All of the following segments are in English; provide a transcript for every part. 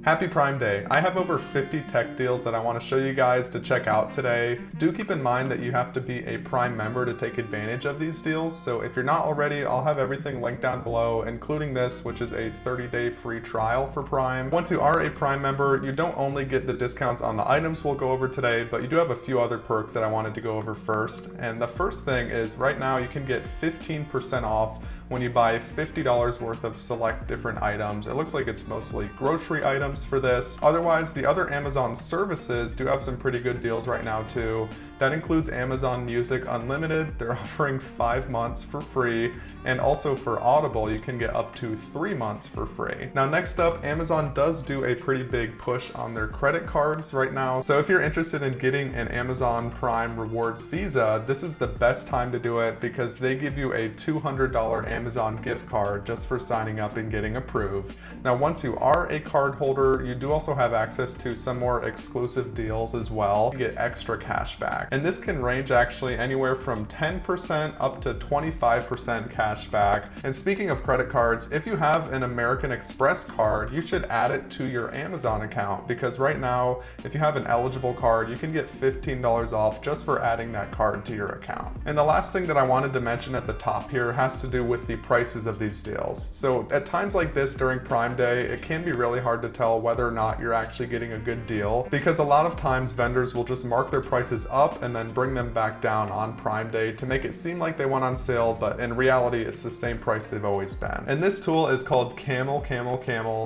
Happy Prime Day! I have over 50 tech deals that I want to show you guys to check out today. Do keep in mind that you have to be a Prime member to take advantage of these deals, so if you're not already, I'll have everything linked down below, including this, which is a 30-day free trial for Prime. Once you are a Prime member, you don't only get the discounts on the items we'll go over today, but you do have a few other perks that I wanted to go over first. And the first thing is right now you can get 15% off when you buy $50 worth of select different items. It looks like it's mostly grocery items for this. Otherwise, the other Amazon services do have some pretty good deals right now too. That includes Amazon Music Unlimited. They're offering 5 months for free, and also for Audible, you can get up to 3 months for free. Now, next up, Amazon does do a pretty big push on their credit cards right now. So if you're interested in getting an Amazon Prime Rewards Visa, this is the best time to do it because they give you a $200 Amazon gift card just for signing up and getting approved. Now, once you are a card holder, you do also have access to some more exclusive deals as well. You get extra cash back. And this can range actually anywhere from 10% up to 25% cash back. And speaking of credit cards, if you have an American Express card, you should add it to your Amazon account because right now, if you have an eligible card, you can get $15 off just for adding that card to your account. And the last thing that I wanted to mention at the top here has to do with the prices of these deals. So at times like this during Prime Day, it can be really hard to tell whether or not you're actually getting a good deal because a lot of times vendors will just mark their prices up and then bring them back down on Prime Day to make it seem like they went on sale, but in reality, it's the same price they've always been. And this tool is called Camel.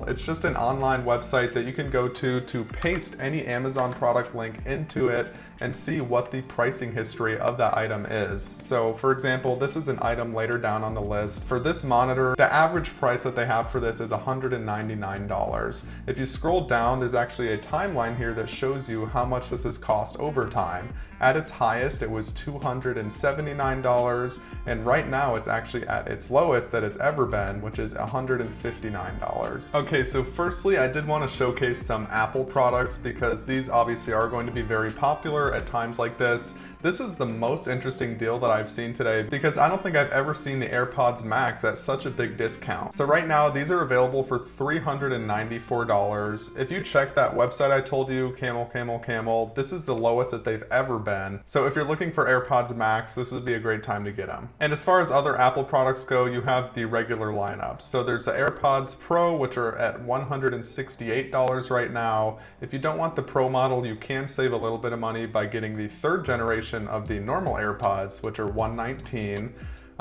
It's just an online website that you can go to paste any Amazon product link into it and see what the pricing history of that item is. So for example, this is an item later down on the list. For this monitor, the average price that they have for this is $199. If you scroll down, there's actually a timeline here that shows you how much this has cost over time. At its highest, it was $279, and right now it's actually at its lowest that it's ever been, which is $159. Okay, so firstly, I did want to showcase some Apple products because these obviously are going to be very popular at times like this. This is the most interesting deal that I've seen today because I don't think I've ever seen the AirPods Max at such a big discount. So right now, these are available for $394. If you check that website I told you, Camel, this is the lowest that they've ever been. So if you're looking for AirPods Max, this would be a great time to get them. And as far as other Apple products go, you have the regular lineup. So there's the AirPods Pro, which are at $168 right now. If you don't want the Pro model, you can save a little bit of money by getting the 3rd generation of the normal AirPods, which are $119.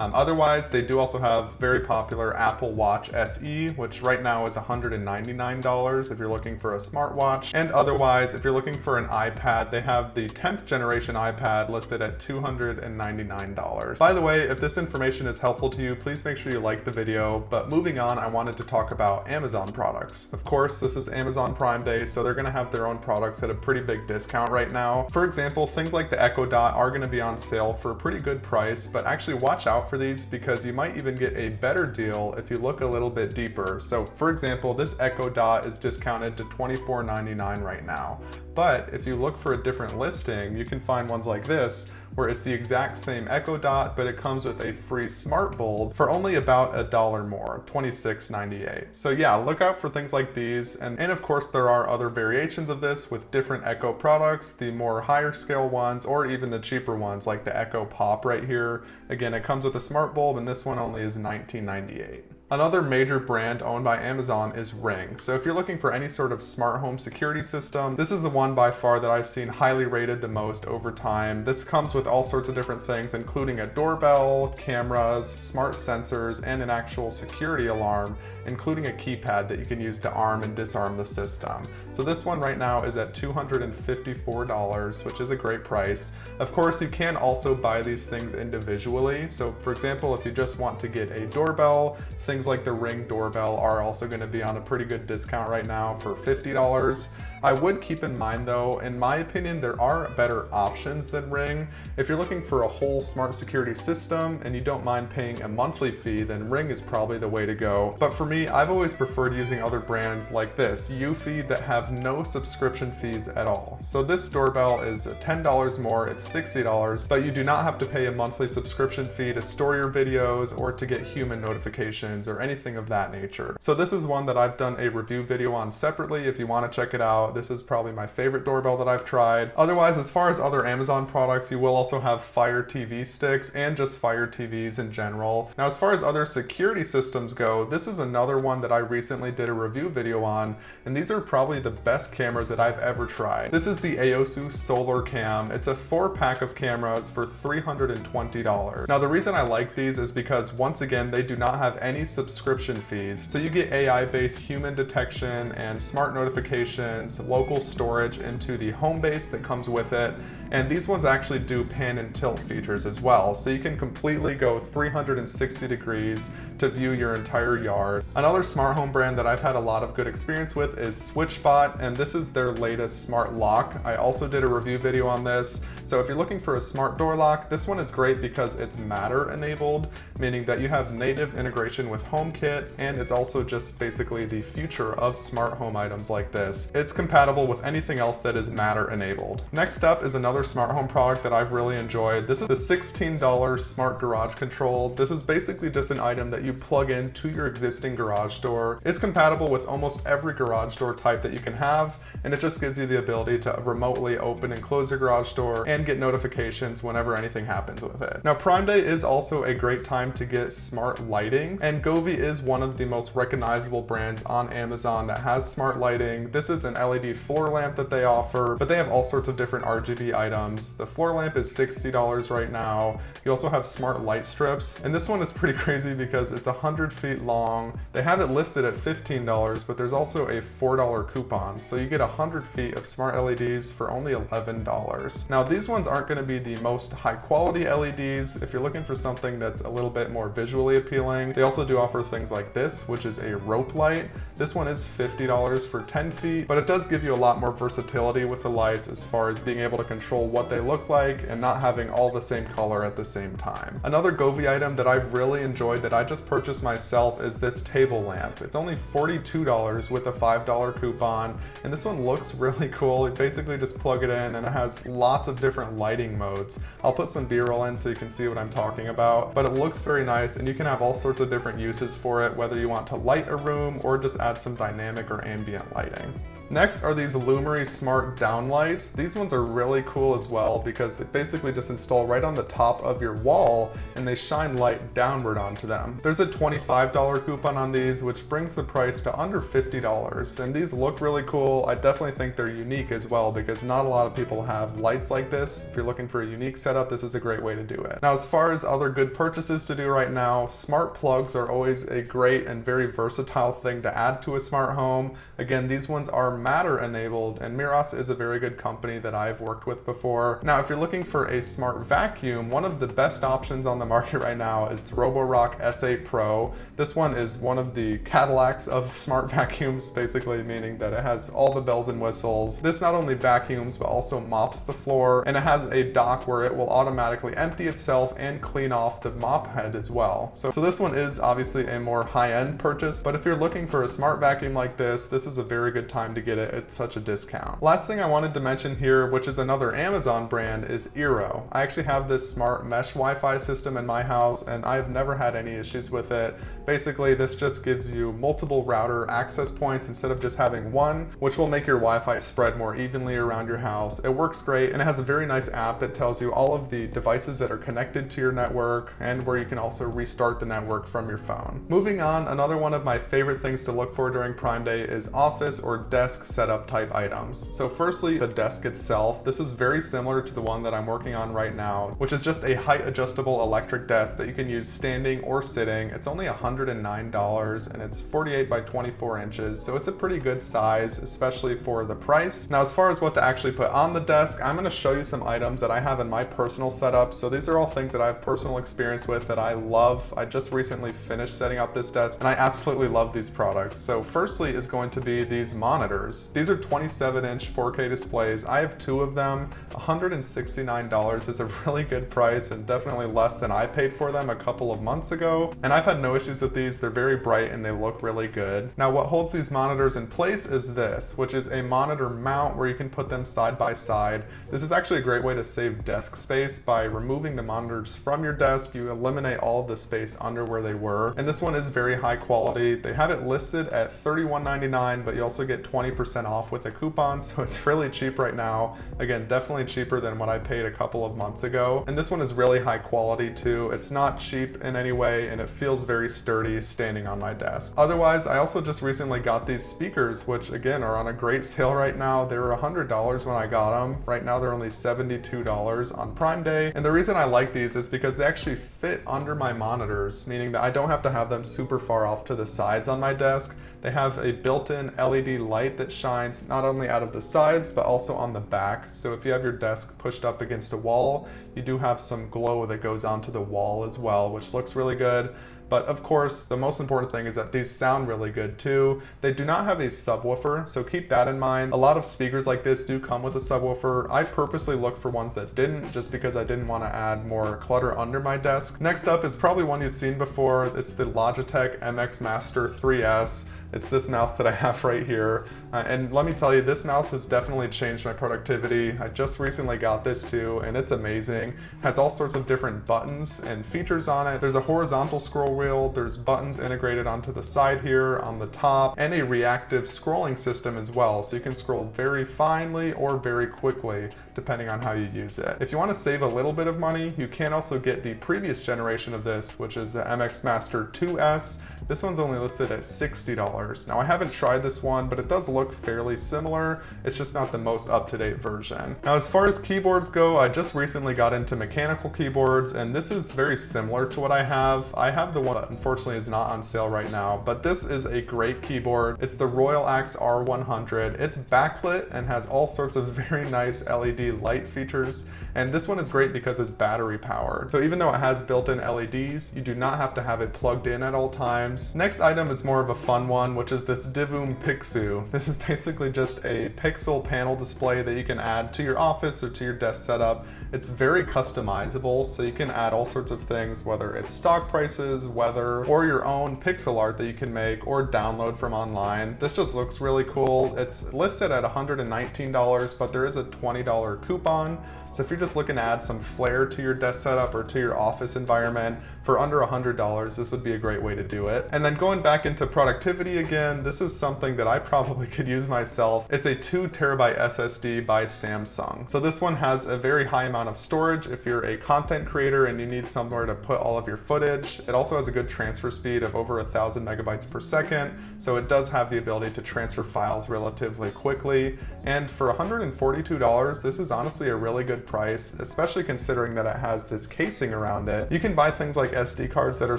Otherwise, they do also have very popular Apple Watch SE, which right now is $199 if you're looking for a smartwatch. And otherwise, if you're looking for an iPad, they have the 10th generation iPad listed at $299. By the way, if this information is helpful to you, please make sure you like the video. But moving on, I wanted to talk about Amazon products. Of course, this is Amazon Prime Day, so they're gonna have their own products at a pretty big discount right now. For example, things like the Echo Dot are gonna be on sale for a pretty good price, but actually watch out for these because you might even get a better deal if you look a little bit deeper. So for example, this Echo Dot is discounted to $24.99 right now. But if you look for a different listing, you can find ones like this where it's the exact same Echo Dot, but it comes with a free smart bulb for only about $1 more, $26.98. So yeah, look out for things like these. And of course, there are other variations of this with different Echo products, the more higher scale ones, or even the cheaper ones like the Echo Pop right here. Again, it comes with a smart bulb and this one only is $19.98. Another major brand owned by Amazon is Ring. So if you're looking for any sort of smart home security system, this is the one by far that I've seen highly rated the most over time. This comes with all sorts of different things, including a doorbell, cameras, smart sensors, and an actual security alarm, including a keypad that you can use to arm and disarm the system. So this one right now is at $254, which is a great price. Of course, you can also buy these things individually. So for example, if you just want to get a doorbell, things like the Ring doorbell are also going to be on a pretty good discount right now for $50. I would keep in mind though, in my opinion, there are better options than Ring. If you're looking for a whole smart security system and you don't mind paying a monthly fee, then Ring is probably the way to go. But for me, I've always preferred using other brands like this, Eufy, that have no subscription fees at all. So this doorbell is $10 more, it's $60, but you do not have to pay a monthly subscription fee to store your videos or to get human notifications or anything of that nature. So this is one that I've done a review video on separately if you want to check it out. This is probably my favorite doorbell that I've tried. Otherwise, as far as other Amazon products, you will also have Fire TV sticks and just Fire TVs in general. Now, as far as other security systems go, this is another one that I recently did a review video on, and these are probably the best cameras that I've ever tried. This is the Aosu Solar Cam. It's a 4-pack of cameras for $320. Now, the reason I like these is because, once again, they do not have any subscription fees. So you get AI-based human detection and smart notifications, local storage into the home base that comes with it. And these ones actually do pan and tilt features as well, so you can completely go 360 degrees to view your entire yard. Another smart home brand that I've had a lot of good experience with is SwitchBot, and this is their latest smart lock. I also did a review video on this. So if you're looking for a smart door lock, this one is great because it's Matter enabled, meaning that you have native integration with HomeKit, and it's also just basically the future of smart home items like this. It's compatible with anything else that is Matter enabled. Next up is another smart home product that I've really enjoyed. This is the $16 smart garage control. This is basically just an item that you plug into your existing garage door. It's compatible with almost every garage door type that you can have, and it just gives you the ability to remotely open and close your garage door and get notifications whenever anything happens with it. Now, Prime Day is also a great time to get smart lighting, and Govee is one of the most recognizable brands on Amazon that has smart lighting. This is an LED floor lamp that they offer, but they have all sorts of different RGB items. The floor lamp is $60 right now. You also have smart light strips, and this one is pretty crazy because it's 100 feet long. They have it listed at $15, but there's also a $4 coupon, so you get 100 feet of smart LEDs for only $11. Now, these ones aren't going to be the most high quality LEDs. If you're looking for something that's a little bit more visually appealing, they also do offer things like this, which is a rope light. This one is $50 for 10 feet, but it does give you a lot more versatility with the lights as far as being able to control what they look like and not having all the same color at the same time. Another Govee item that I've really enjoyed that I just purchased myself is this table lamp. It's only $42 with a $5 coupon, and this one looks really cool. You basically just plug it in and it has lots of different lighting modes. I'll put some B-roll in so you can see what I'm talking about, but it looks very nice, and you can have all sorts of different uses for it, whether you want to light a room or just add some dynamic or ambient lighting. Next are these Lumery smart downlights. These ones are really cool as well because they basically just install right on the top of your wall and they shine light downward onto them. There's a $25 coupon on these, which brings the price to under $50, and these look really cool. I definitely think they're unique as well because not a lot of people have lights like this. If you're looking for a unique setup, this is a great way to do it. Now, as far as other good purchases to do right now, smart plugs are always a great and very versatile thing to add to a smart home. Again, these ones are Matter enabled, and Miras is a very good company that I've worked with before. Now, if you're looking for a smart vacuum, one of the best options on the market right now is Roborock S8 Pro. This one is one of the Cadillacs of smart vacuums, basically meaning that it has all the bells and whistles. This not only vacuums, but also mops the floor, and it has a dock where it will automatically empty itself and clean off the mop head as well. So this one is obviously a more high-end purchase, but if you're looking for a smart vacuum like this is a very good time to get it at such a discount. Last thing I wanted to mention here, which is another Amazon brand, is Eero. I actually have this smart mesh Wi-Fi system in my house, and I've never had any issues with it. Basically, this just gives you multiple router access points instead of just having one, which will make your Wi-Fi spread more evenly around your house. It works great, and it has a very nice app that tells you all of the devices that are connected to your network and where you can also restart the network from your phone. Moving on, another one of my favorite things to look for during Prime Day is office or desk setup type items. So firstly, the desk itself. This is very similar to the one that I'm working on right now, which is just a height adjustable electric desk that you can use standing or sitting. It's only $109 and it's 48 by 24 inches, so it's a pretty good size, especially for the price. Now, as far as what to actually put on the desk, I'm going to show you some items that I have in my personal setup. So these are all things that I have personal experience with that I love. I just recently finished setting up this desk and I absolutely love these products. So firstly is going to be these monitors. $60. These are 27-inch 4K displays. I have two of them. $169 is a really good price and definitely less than I paid for them a couple of months ago. And I've had no issues with these. They're very bright and they look really good. Now what holds these monitors in place is this, which is a monitor mount where you can put them side by side. This is actually a great way to save desk space. By removing the monitors from your desk, you eliminate all of the space under where they were. And this one is very high quality. They have it listed at $31.99, but you also get 20% off with a coupon, so it's really cheap right now. Again, definitely cheaper than what I paid a couple of months ago. And this one is really high quality too. It's not cheap in any way, and it feels very sturdy standing on my desk. Otherwise, I also just recently got these speakers, which again are on a great sale right now. They were $100 when I got them. Right now they're only $72 on Prime Day. And the reason I like these is because they actually fit under my monitors, meaning that I don't have to have them super far off to the sides on my desk. They have a built-in LED light that shines not only out of the sides, but also on the back. So if you have your desk pushed up against a wall, you do have some glow that goes onto the wall as well, which looks really good. But of course, the most important thing is that these sound really good too. They do not have a subwoofer, so keep that in mind. A lot of speakers like this do come with a subwoofer. I purposely looked for ones that didn't, just because I didn't want to add more clutter under my desk. Next up is probably one you've seen before. It's the Logitech MX Master 3S. It's this mouse that I have right here. And let me tell you, this mouse has definitely changed my productivity. I just recently got this too, and it's amazing. It has all sorts of different buttons and features on it. There's a horizontal scroll wheel, there's buttons integrated onto the side here on the top, and a reactive scrolling system as well. So you can scroll very finely or very quickly, depending on how you use it. If you want to save a little bit of money, you can also get the previous generation of this, which is the MX Master 2S. This one's only listed at $60. Now I haven't tried this one, but it does look fairly similar. It's just not the most up-to-date version. Now as far as keyboards go, I just recently got into mechanical keyboards, and this is very similar to what I have. I have the one that unfortunately is not on sale right now, but this is a great keyboard. It's the Royal Axe R100. It's backlit and has all sorts of very nice LED light features. And this one is great because it's battery powered. So even though it has built-in LEDs, you do not have to have it plugged in at all times. Next item is more of a fun one, which is this Divoom Pixu. This is basically just a pixel panel display that you can add to your office or to your desk setup. It's very customizable, so you can add all sorts of things, whether it's stock prices, weather, or your own pixel art that you can make or download from online. This just looks really cool. It's listed at $119, but there is a $20 coupon. So if you're just looking to add some flair to your desk setup or to your office environment for under $100, this would be a great way to do it. And then going back into productivity again, this is something that I probably could use myself. It's a 2 terabyte SSD by Samsung. So this one has a very high amount of storage if you're a content creator and you need somewhere to put all of your footage. It also has a good transfer speed of over 1,000 megabytes per second. So it does have the ability to transfer files relatively quickly. And for $142, this is honestly a really good price, especially considering that it has this casing around it. You can buy things like SD cards that are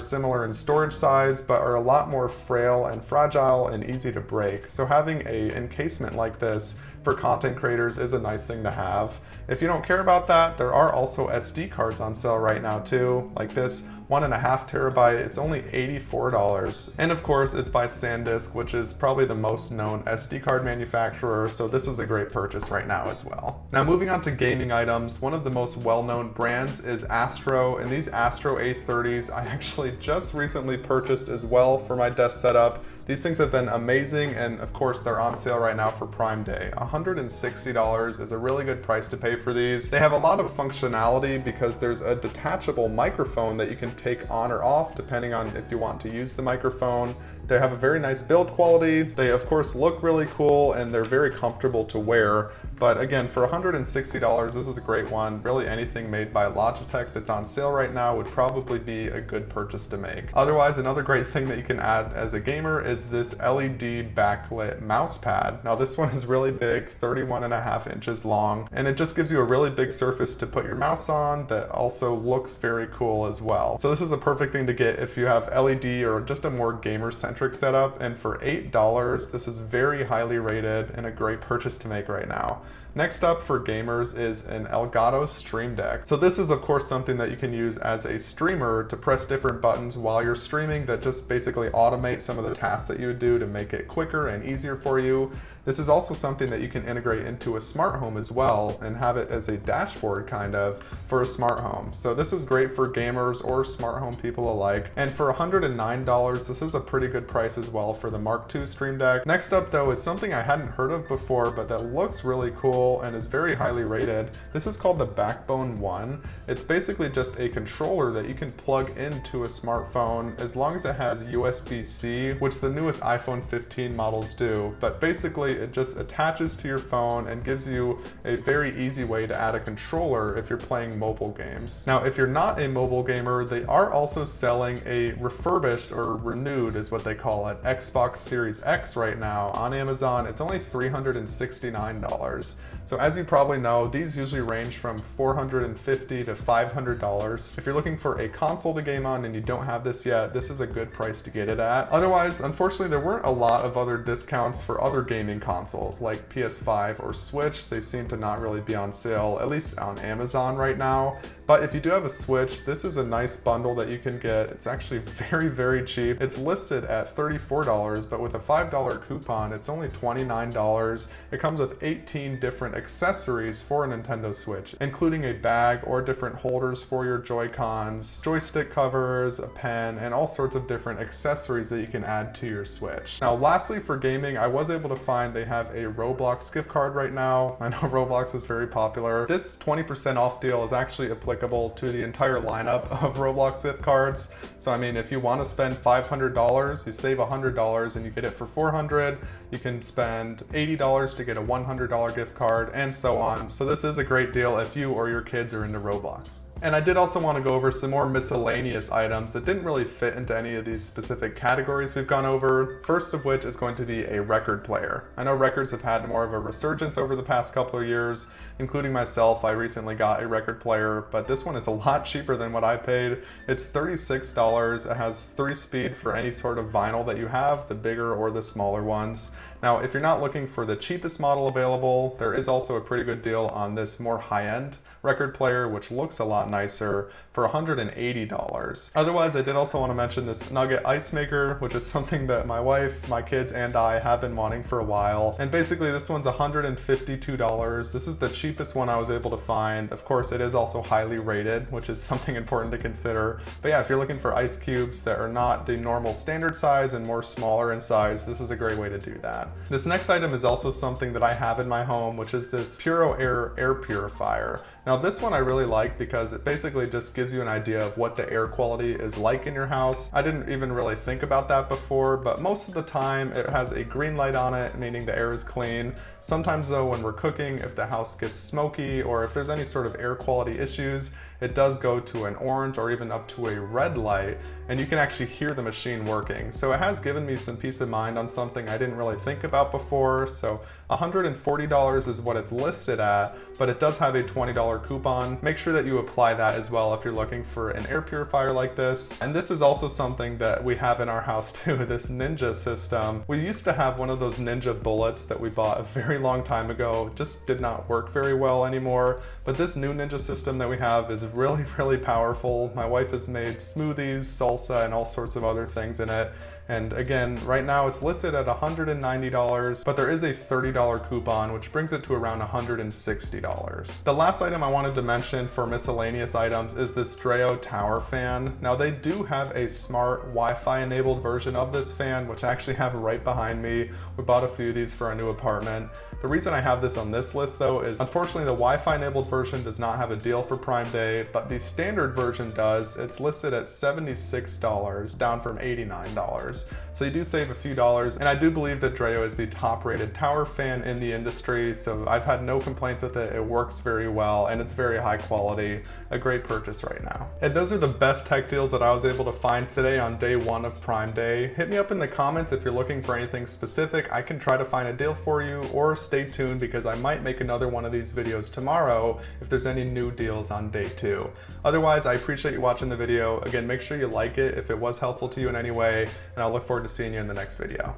similar in storage size, but are a lot more frail and fragile and easy to break. So having an encasement like this for content creators is a nice thing to have. If you don't care about that, there are also SD cards on sale right now too, like this 1.5 terabyte. It's only $84. And of course, it's by SanDisk, which is probably the most known SD card manufacturer, so this is a great purchase right now as well. Now moving on to gaming items, one of the most well-known brands is Astro, and these Astro A30s I actually just recently purchased as well for my desk setup. These things have been amazing, and of course they're on sale right now for Prime Day. $160 is a really good price to pay for these. They have a lot of functionality because there's a detachable microphone that you can take on or off depending on if you want to use the microphone. They have a very nice build quality. They of course look really cool and they're very comfortable to wear. But again, for $160, this is a great one. Really anything made by Logitech that's on sale right now would probably be a good purchase to make. Otherwise, another great thing that you can add as a gamer is this LED backlit mouse pad. Now this one is really big, 31.5 inches long, and it just gives you a really big surface to put your mouse on that also looks very cool as well. So this is a perfect thing to get if you have LED or just a more gamer-centric setup, and for $8, this is very highly rated and a great purchase to make right now. Next up for gamers is an Elgato Stream Deck. So this is of course something that you can use as a streamer to press different buttons while you're streaming that just basically automate some of the tasks that you would do to make it quicker and easier for you. This is also something that you can integrate into a smart home as well and have it as a dashboard kind of for a smart home. So this is great for gamers or smart home people alike. And for $109, this is a pretty good price as well for the Mark II Stream Deck. Next up though is something I hadn't heard of before, but that looks really cool and is very highly rated. This is called the Backbone One. It's basically just a controller that you can plug into a smartphone as long as it has USB-C, which the newest iPhone 15 models do. But basically it just attaches to your phone and gives you a very easy way to add a controller if you're playing mobile games. Now, if you're not a mobile gamer, they are also selling a refurbished, or renewed is what they call it, Xbox Series X right now on Amazon. It's only $369. So as you probably know, these usually range from $450 to $500. If you're looking for a console to game on and you don't have this yet, this is a good price to get it at. Otherwise, unfortunately, there weren't a lot of other discounts for other gaming consoles like PS5 or Switch. They seem to not really be on sale, at least on Amazon right now. But if you do have a Switch, this is a nice bundle that you can get. It's actually very, very cheap. It's listed at $34, but with a $5 coupon, it's only $29. It comes with 18 different accessories for a Nintendo Switch, including a bag or different holders for your Joy-Cons, joystick covers, a pen, and all sorts of different accessories that you can add to your Switch. Now, lastly, for gaming, I was able to find they have a Roblox gift card right now. I know Roblox is very popular. This 20% off deal is actually applicable to the entire lineup of Roblox gift cards. So I mean, if you want to spend $500, you save $100 and you get it for $400. You can spend $80 to get a $100 gift card, and so on. So this is a great deal if you or your kids are into Roblox. And I did also want to go over some more miscellaneous items that didn't really fit into any of these specific categories we've gone over. First of which is going to be a record player. I know records have had more of a resurgence over the past couple of years, including myself. I recently got a record player, but this one is a lot cheaper than what I paid. It's $36. It has 3-speed for any sort of vinyl that you have, the bigger or the smaller ones. Now, if you're not looking for the cheapest model available, there is also a pretty good deal on this more high-end record player, which looks a lot nicer, for $180. Otherwise, I did also want to mention this Nugget ice maker, which is something that my wife, my kids, and I have been wanting for a while. And basically this one's $152. This is the cheapest one I was able to find. Of course, it is also highly rated, which is something important to consider. But yeah, if you're looking for ice cubes that are not the normal standard size and more smaller in size, this is a great way to do that. This next item is also something that I have in my home, which is this Puro Air air purifier. Now this one I really like because it basically just gives you an idea of what the air quality is like in your house. I didn't even really think about that before, but most of the time it has a green light on it, meaning the air is clean. Sometimes though, when we're cooking, if the house gets smoky or if there's any sort of air quality issues, it does go to an orange or even up to a red light, and you can actually hear the machine working. So it has given me some peace of mind on something I didn't really think about before. So $140 is what it's listed at, but it does have a $20 coupon. Make sure that you apply that as well if you're looking for an air purifier like this. And this is also something that we have in our house too, this Ninja system. We used to have one of those Ninja bullets that we bought a very long time ago. It just did not work very well anymore. But this new Ninja system that we have is really, really powerful. My wife has made smoothies, salsa, and all sorts of other things in it. And again, right now it's listed at $190, but there is a $30 coupon, which brings it to around $160. The last item I wanted to mention for miscellaneous items is this Dreo tower fan. Now they do have a smart Wi-Fi enabled version of this fan, which I actually have right behind me. We bought a few of these for our new apartment. The reason I have this on this list though is unfortunately the Wi-Fi enabled version does not have a deal for Prime Day, but the standard version does. It's listed at $76, down from $89. So you do save a few dollars, and I do believe that Dreo is the top rated tower fan in the industry, so I've had no complaints with it. It works very well and it's very high quality. A great purchase right now. And those are the best tech deals that I was able to find today on day one of Prime Day. Hit me up in the comments if you're looking for anything specific. I can try to find a deal for you, or stay tuned because I might make another one of these videos tomorrow if there's any new deals on day 2. Otherwise, I appreciate you watching the video. Again, make sure you like it if it was helpful to you in any way, and I'll look forward to seeing you in the next video.